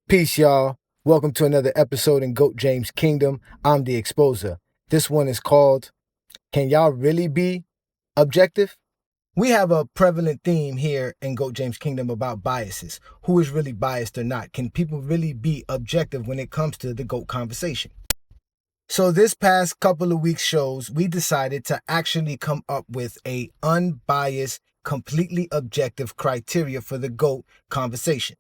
Peace, y'all. Welcome to another episode in GOAT James Kingdom. I'm the Exposer. This one is called, Can Y'all Really Be Objective? We have a prevalent theme here in GOAT James Kingdom about biases. Who is really biased or not? Can people really be objective when it comes to the GOAT conversation? So this past couple of weeks shows, we decided to actually come up with a unbiased, completely objective criteria for the GOAT conversation.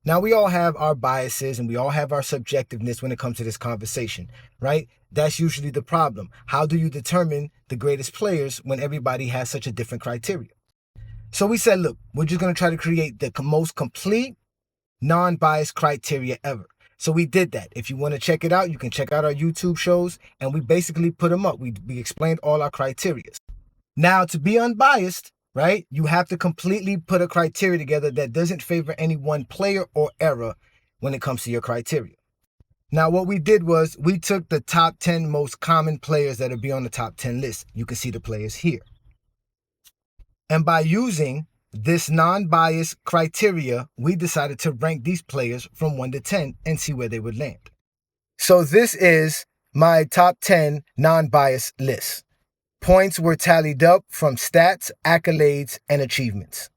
Now, we all have our biases and we all have our subjectiveness when it comes to this conversation, right? That's usually the problem. How do you determine the greatest players when everybody has such a different criteria? So we said, look, we're just going to try to create the most complete, non-biased criteria ever. So we did that. If you want to check it out, you can check out our YouTube shows, and we basically put them up. We explained all our criteria. Now, to be unbiased, right, you have to completely put a criteria together that doesn't favor any one player or era when it comes to your criteria. Now, what we did was we took the top 10 most common players that will be on the top 10 list. You can see the players here. And by using this non-biased criteria, we decided to rank these players from 1 to 10 and see where they would land. So this is my top 10 non-biased list. Points were tallied up from stats, accolades, and achievements.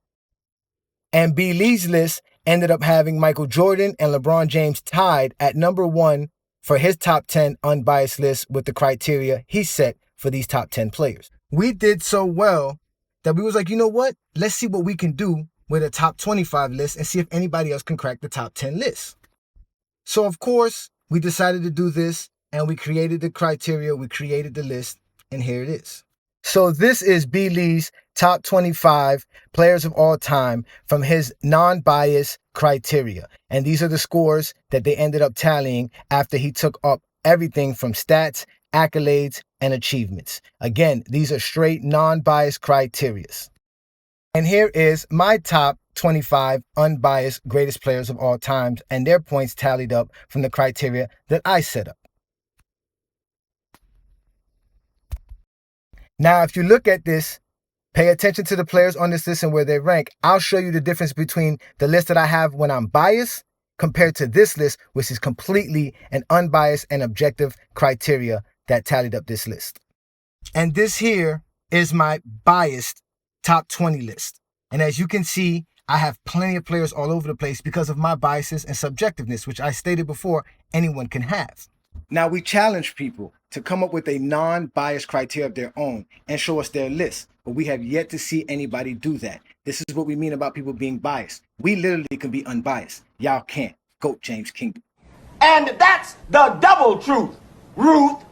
And B. Lee's list ended up having Michael Jordan and LeBron James tied at number 1 for his top 10 unbiased list with the criteria he set for these top 10 players. We did so well that we was like, you know what? Let's see what we can do with a top 25 list and see if anybody else can crack the top 10 list. So, of course, we decided to do this, and we created the criteria, we created the list, and here it is. So this is B. Lee's top 25 players of all time from his non-biased criteria. And these are the scores that they ended up tallying after he took up everything from stats, accolades, and achievements. Again, these are straight non-biased criteria. And here is my top 25 unbiased greatest players of all time and their points tallied up from the criteria that I set up. Now, if you look at this, pay attention to the players on this list and where they rank. I'll show you the difference between the list that I have when I'm biased compared to this list, which is completely an unbiased and objective criteria that tallied up this list. And this here is my biased top 20 list. And as you can see, I have plenty of players all over the place because of my biases and subjectiveness, which I stated before, anyone can have. Now, we challenge people to come up with a non-biased criteria of their own and show us their list, but we have yet to see anybody do that. This is what we mean about people being biased. We literally can be unbiased. Y'all can't. GOAT James Kingdom. And that's the double truth, Ruth.